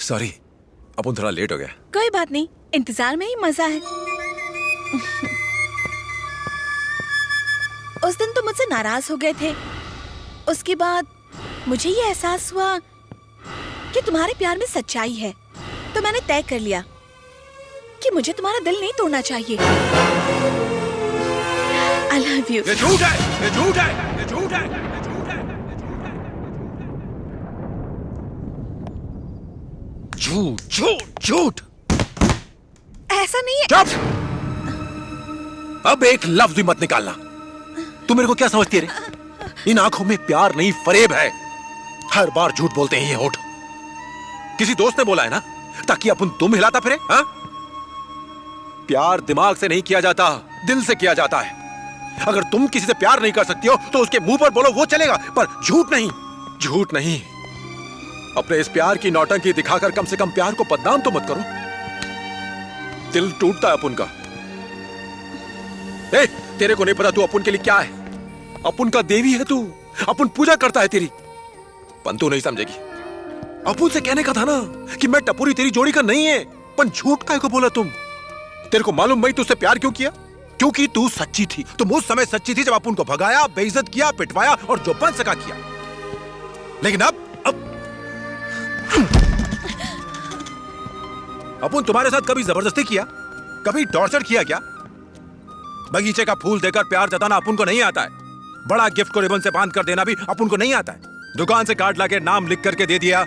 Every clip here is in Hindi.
सॉरी, अपन थोड़ा लेट हो गया। कोई बात नहीं, इंतजार में ही मजा है। उस दिन तुम मुझसे नाराज हो गए थे। उसके बाद मुझे ये एहसास हुआ कि तुम्हारे प्यार में सच्चाई है, तो मैंने तय कर लिया कि मुझे तुम्हारा दिल नहीं तोड़ना चाहिए। I love you। ये झूठ है, ये झूठ है, ये झूठ है, ये झूठ है, झूठ, झूठ, झूठ। ऐसा नहीं है। चुप! अब एक लफ्ज भी मत निकालना। तू मेरे को क्या समझती है रे? इन आंखों में प्यार नहीं, फरेब है। हर बार झूठ बोलते हैं ये होठ। किसी दोस्त ने बोला है ना, ताकि अपन तुम हिलाता फिरे। हाँ? प्यार दिमाग से नहीं किया जाता, दिल से किया जाता है। अगर तुम किसी से प्यार नहीं कर सकती हो तो उसके मुंह पर बोलो, वो चलेगा, पर झूठ नहीं, झूठ नहीं। अपने इस प्यार की नौटंकी दिखाकर कम से कम प्यार को बदनाम तो मत करो। दिल टूटता है अपन का। ए, तेरे को नहीं पता तू अपन के लिए क्या है? अपन का देवी है तू, अपन पूजा करता है तेरी, पर तू नहीं समझेगी। अपन से कहने का था ना कि मैं टपोरी तेरी जोड़ी का नहीं है, पर झूठ काहे को बोला तुम? तेरे को मालूम मैं तुझसे प्यार क्यों किया? क्योंकि तू सच्ची थी। तुम उस समय सच्ची थी जब अपन को भगाया, बेइज्जत किया, पिटवाया और जो बन सका किया। लेकिन अब अपन तुम्हारे साथ कभी जबरदस्ती किया, कभी टॉर्चर किया क्या? बगीचे का फूल देकर प्यार जताना अपन को नहीं आता है। बड़ा गिफ्ट को रिबन से बांध कर देना भी अपन को नहीं आता है। दुकान से कार्ड लाके नाम लिख करके दे दिया,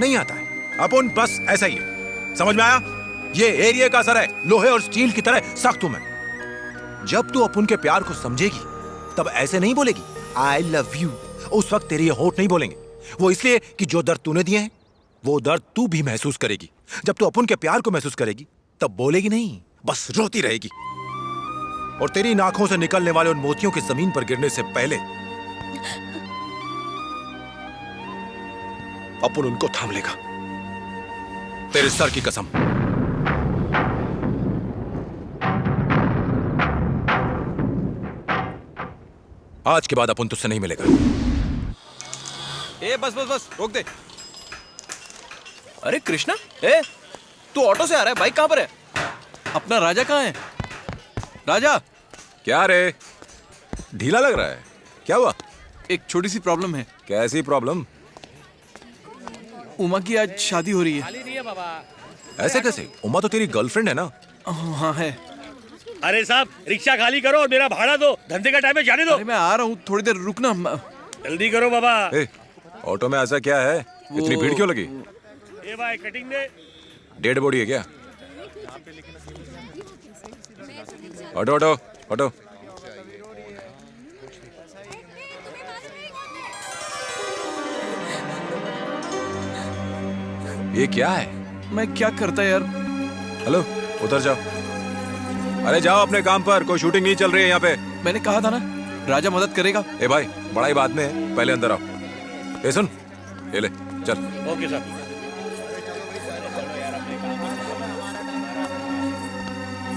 नहीं आता है। अपन बस ऐसा ही है। समझ में आया? ये एरिया का असर है, लोहे और स्टील की तरह सख्त हूं मैं। जब तू अपन के प्यार को समझेगी तब ऐसे नहीं बोलेगी आई लव यू। उस वक्त तेरे ये होठ नहीं बोलेंगे। वो इसलिए कि जो दर्द तूने दिए हैं वो दर्द तू भी महसूस करेगी। जब तू अपन के प्यार को महसूस करेगी तब बोलेगी नहीं, बस रोती रहेगी। और तेरी आंखों से निकलने वाले उन मोतियों के जमीन पर गिरने से पहले अपन उनको थाम लेगा, तेरे सर की कसम। आज के बाद अपन तुझसे नहीं मिलेगा। ए बस बस बस रोक दे। अरे कृष्णा, ए तू ऑटो से आ रहा है, बाइक कहां पर है? अपना राजा कहां है? राजा। क्या रे, ढीला लग रहा है? क्या हुआ? एक छोटी सी प्रॉब्लम है। कैसी प्रॉब्लम? उमा की आज शादी हो रही है। ऐसे कैसे? उमा तो तेरी गर्लफ्रेंड है ना? हाँ है। अरे साहब, रिक्शा खाली करो और मेरा भाड़ा दो। धंधे का टाइम है, जाने दो। अरे मैं आ रहा हूँ, थोड़ी देर रुकना। जल्दी करो बाबा। ए, ऑटो में ऐसा क्या है? इतनी भीड़ क्यों लगी? ए भाई, कटिंग दे। डेड बॉडी है क्या? Auto auto auto. ये क्या है? मैं क्या करता यार? हेलो, उधर जाओ। अरे जाओ अपने काम पर, कोई शूटिंग नहीं चल रही है यहाँ पे। मैंने कहा था ना, राजा मदद करेगा। ए भाई, बड़ा ही बाद में है, पहले अंदर आओ। ए सुन, ये ले चल। ओके साहब।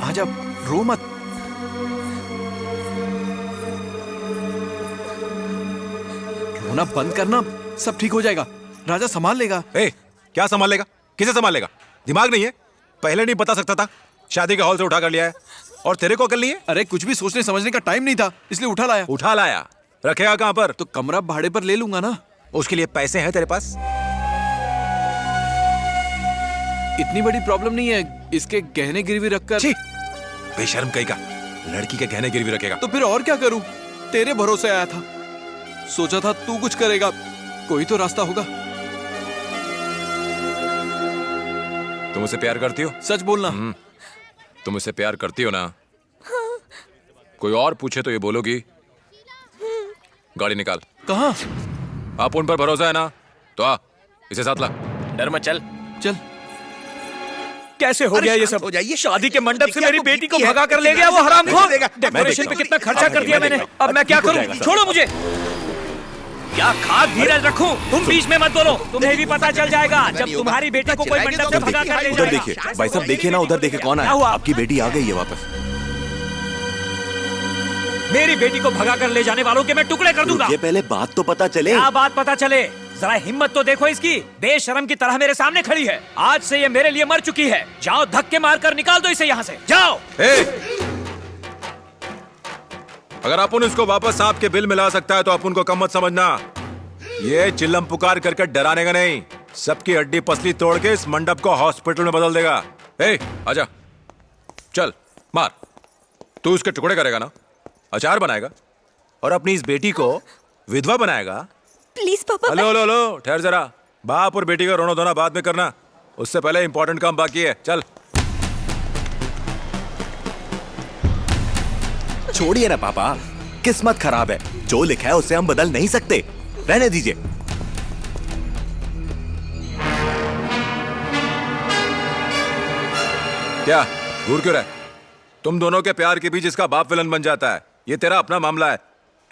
आजा, रो मत। रोना बंद करना, सब ठीक हो जाएगा। राजा संभाल लेगा। ए, क्या संभाल लेगा? किसे संभाल लेगा? दिमाग नहीं है? पहले नहीं बता सकता था? शादी के हॉल से उठा कर लिया है और तेरे को अकल नहीं है? अरे कुछ भी सोचने समझने का टाइम नहीं था, इसलिए उठा लाया। उठा लाया? रखेगा कहाँ पर? तो कमरा भाड़े पर ले लूंगा ना। उसके लिए पैसे हैं तेरे पास? इतनी बड़ी प्रॉब्लम नहीं है, इसके गहने गिरवी रखकर। छी, बेशर्म कहीं का, लड़की के गहने गिरवी रखेगा? तो फिर और क्या करूं? तेरे भरोसे आया था, सोचा था तू कुछ करेगा, कोई तो रास्ता होगा। तुम उसे प्यार करती हो? सच बोलना। तुम उसे प्यार करती हो ना? कोई और पूछे तो ये बोलोगी? गाड़ी निकाल। कहाँ? आप उन पर भरोसा है ना? तो आ, इसे साथ ला। डर मत, चल चल। कैसे हो गया ये सब? हो जाइए। शादी के मंडप से मेरी तो बेटी को बिकी है। भगा कर ले गया वो हरामखोर। देगा। डेकोरेशन पे कितना खर्चा कर दिया मैंने, अब मैं क्या करूं? छोड़ो मुझे। क्या खाक धीरज रखूं? तुम बीच में मत बोलो, तुम्हें भी पता चल जाएगा जब तुम्हारी बेटी को कोई मंडप से भगा कर ले उधर जाएगा। देखिए भाई साहब, देखिए ना उधर, देखिए कौन क्या है? हुआ? आपकी बेटी आ गई है वापस। मेरी बेटी को भगा कर ले जाने वालों के मैं टुकड़े कर दूंगा। ये पहले बात तो पता चले। क्या बात पता चले? जरा हिम्मत तो देखो इसकी, बेशरम की तरह मेरे सामने खड़ी है। आज से ये मेरे लिए मर चुकी है। जाओ धक्के मारकर निकाल दो इसे यहाँ से, जाओ। अगर अपन इसको वापस सांप के बिल मिला सकता है तो अपन को कम मत समझना। ये चिल्लम पुकार करके डराने का नहीं, सबकी हड्डी पसली तोड़ के इस मंडप को हॉस्पिटल में बदल देगा। आजा, चल मार। तू उसके टुकड़े करेगा ना, अचार बनाएगा और अपनी इस बेटी को विधवा बनाएगा। प्लीज पापा। हेलो हेलो हेलो, ठहर जरा। बाप और बेटी का रोना धोना बाद में करना, उससे पहले इंपॉर्टेंट काम बाकी है। चल। छोड़िए ना पापा, किस्मत खराब है, जो लिखा है उसे हम बदल नहीं सकते, रहने दीजिए। क्या घूर क्यों रहा है? तुम दोनों के प्यार के बीच इसका बाप विलन बन जाता है, ये तेरा अपना मामला है।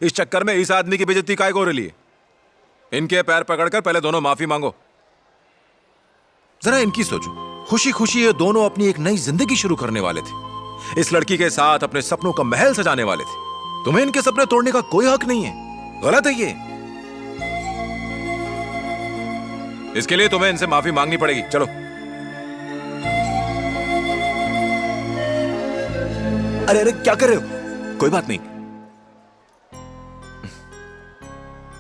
इस चक्कर में इस आदमी की बेइज्जती काहे को हो रही है? इनके पैर पकड़कर पहले दोनों माफी मांगो। जरा इनकी सोचो, खुशी खुशी ये दोनों अपनी एक नई जिंदगी शुरू करने वाले थे, इस लड़की के साथ अपने सपनों का महल सजाने वाले थे। तुम्हें इनके सपने तोड़ने का कोई हक नहीं है, गलत है ये। इसके लिए तुम्हें इनसे माफी मांगनी पड़ेगी। चलो। अरे अरे क्या कर रहे हो? कोई बात नहीं,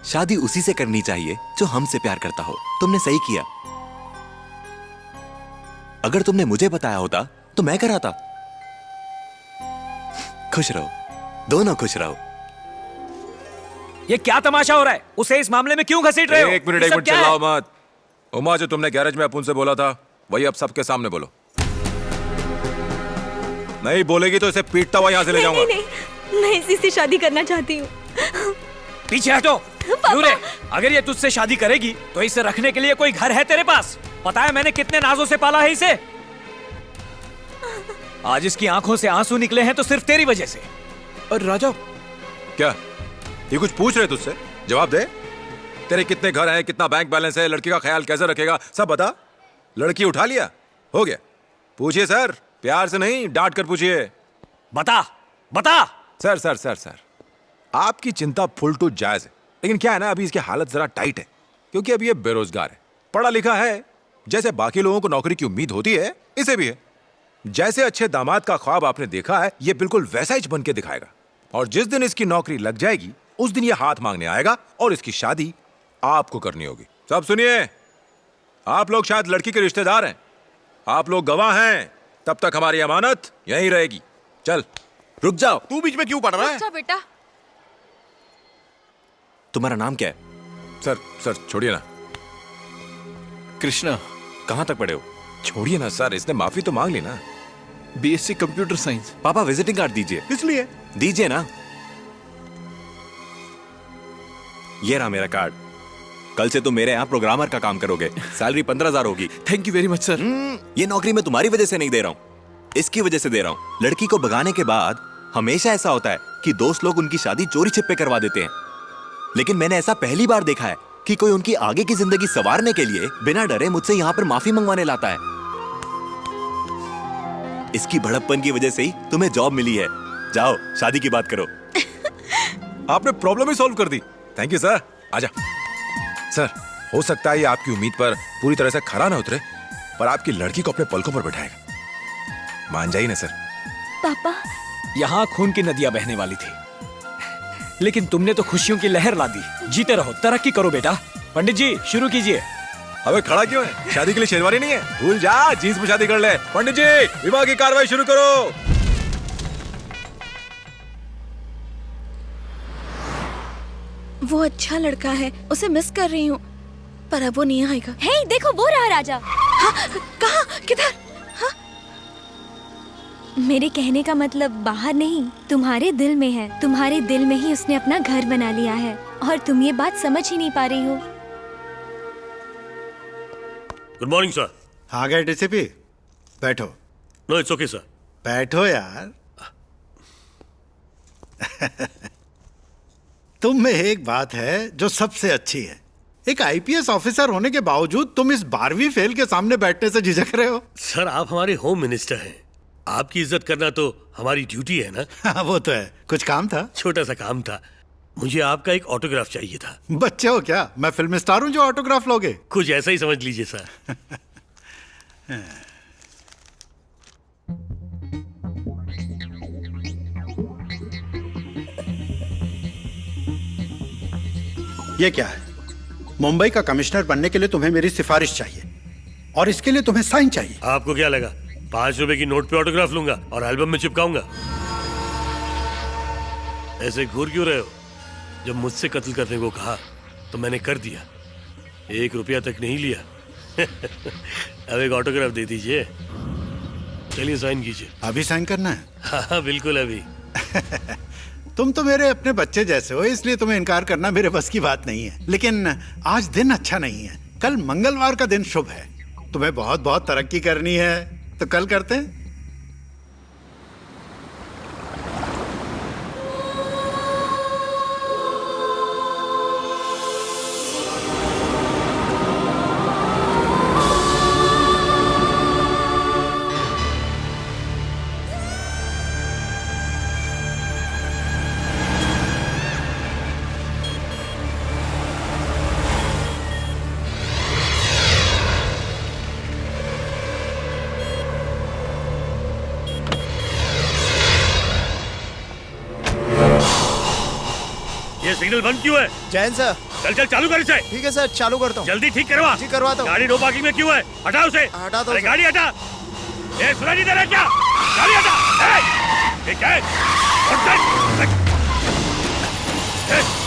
शादी उसी से करनी चाहिए जो हमसे प्यार करता हो। तुमने सही किया। अगर तुमने मुझे बताया होता तो मैं कराता। खुश रहो, दोनों खुश रहो। ये क्या तमाशा हो रहा है? उसे इस मामले में क्यों घसीट रहे हो? एक मिनट चिल्लाओ मत। उमा, जो तुमने गैरेज में अपुन से बोला था वही अब सबके सामने बोलो। नहीं बोलेगी तो इसे पीटता हुआ यहाँ से ले जाऊंगा। नहीं, मैं इसी से शादी करना चाहती हूँ। पीछे हटो। क्यों रे? अगर ये तुझसे शादी करेगी तो इसे रखने के लिए कोई घर है तेरे पास? पता है मैंने कितने नाजों से पाला है इसे। आज इसकी आंखों से आंसू निकले हैं तो सिर्फ तेरी वजह से। और राजा, क्या ये कुछ पूछ रहे तुझसे? जवाब दे। तेरे कितने घर हैं, कितना बैंक बैलेंस है, लड़की का ख्याल कैसे रखेगा, सब बता। लड़की उठा लिया, हो गया। पूछिए सर, प्यार से नहीं डांट कर पूछिए। बता बता। सर सर सर सर, आपकी चिंता फुल टू जायज है, लेकिन क्या है ना, अभी इसकी हालत जरा टाइट है, क्योंकि अभी ये बेरोजगार है। पढ़ा लिखा है, जैसे बाकी लोगों को नौकरी की उम्मीद होती है इसे भी है। जैसे अच्छे दामाद का ख्वाब आपने देखा है, ये बिल्कुल वैसा ही बन के दिखाएगा। और जिस दिन इसकी नौकरी लग जाएगी उस दिन ये हाथ मांगने आएगा और इसकी शादी आपको करनी होगी। सब सुनिए, आप लोग शायद लड़की के रिश्तेदार हैं, आप लोग गवाह हैं, तब तक हमारी अमानत यहीं रहेगी। चल। रुक जाओ। तू बीच में क्यों पड़ रहा है? अच्छा बेटा। तुम्हारा नाम क्या है? सर छोड़िए ना। कृष्णा। कहां तक पढ़े हो? छोड़िए ना सर, इसने माफी तो मांग ली ना। BSc computer science. पापा विजिटिंग कार्ड दीजिए। इसलिए दीजिए ना। ये रहा मेरा कार्ड। कल से तुम मेरे यहाँ प्रोग्रामर का काम करोगे। सैलरी 15,000 होगी। Thank you very much sir. ये नौकरी मैं तुम्हारी वजह से नहीं दे रहा हूँ, इसकी वजह से दे रहा हूँ। लड़की को भगाने के बाद हमेशा ऐसा होता है कि दोस्त लोग उनकी शादी चोरी छिपे करवा देते हैं, लेकिन मैंने ऐसा पहली बार देखा है कि कोई उनकी आगे की जिंदगी संवारने के लिए बिना डरे मुझसे यहाँ पर माफी मंगवाने लाता है। इसकी भड़प्पन की वजह से ही तुम्हें जॉब मिली है। जाओ शादी की बात करो। आपने प्रॉब्लम ही सॉल्व कर दी। Thank you sir. आजा। सर, हो सकता है ये आपकी उम्मीद पर पूरी तरह से खरा ना उतरे, पर आपकी लड़की को अपने पलकों पर बैठाएगा। मान जाइए ना सर। पापा। यहाँ खून की नदियां बहने वाली थी, लेकिन तुमने तो खुशियों की लहर ला दी। जीते रहो, तरक्की करो बेटा। पंडित जी शुरू कीजिए। अबे खड़ा क्यों है? शादी के लिए शेरवानी नहीं है? भूल जा, जींस में शादी कर ले। पंडित जी, विवाह की कार्रवाई शुरू करो। वो अच्छा लड़का है, उसे मिस कर रही हूँ, पर अब वो नहीं आएगा। हे देखो वो रहा राजा। हाँ, कहाँ? किधर? हाँ? मेरे कहने का मतलब बाहर नहीं, तुम्हारे दिल में है। तुम्हारे दिल में ही उसने अपना घर बना लिया है और तुम ये बात समझ ही नहीं पा रही हो। Good morning sir. आ गए डीसीपी? बैठो। No it's okay sir. बैठो यार। तुम में एक बात है जो सबसे अच्छी है, एक आईपीएस ऑफिसर होने के बावजूद तुम इस 12वीं फेल के सामने बैठने से झिझक रहे हो। सर आप हमारे होम मिनिस्टर हैं, आपकी इज्जत करना तो हमारी ड्यूटी है ना। हाँ वो तो है। कुछ काम था? छोटा सा काम था। मुझे आपका एक ऑटोग्राफ चाहिए था। बच्चे हो क्या? मैं फिल्म स्टार हूं जो ऑटोग्राफ लोगे। कुछ ऐसा ही समझ लीजिए सर। ये क्या है? मुंबई का कमिश्नर बनने के लिए तुम्हें मेरी सिफारिश चाहिए और इसके लिए तुम्हें साइन चाहिए। आपको क्या लगा 5 रुपए की नोट पे ऑटोग्राफ लूंगा और एल्बम में चिपकाऊंगा? ऐसे घूर क्यों रहे हो? जब मुझसे कत्ल करने को कहा तो मैंने कर दिया, 1 रुपया तक नहीं लिया। अब एक ऑटोग्राफ दे दीजिए। चलिए साइन कीजिए। अभी साइन करना है? हाँ बिल्कुल अभी। तुम तो मेरे अपने बच्चे जैसे हो, इसलिए तुम्हें इनकार करना मेरे बस की बात नहीं है। लेकिन आज दिन अच्छा नहीं है, कल मंगलवार का दिन शुभ है। तुम्हें बहुत बहुत तरक्की करनी है, तो कल करते हैं। ये सिग्नल बंद क्यों है? जैन सर। चल चल चालू कर इसे। ठीक है सर, चालू करता हूँ। जल्दी ठीक करवा। ठीक करवाता हूँ। गाड़ी नो पार्किंग में क्यों है? हटा उसे। हटा दो अरे सर। गाड़ी हटा। ये सुना नहीं दे रहा क्या? गाड़ी हटा। ये क्या है? उठ, उठ।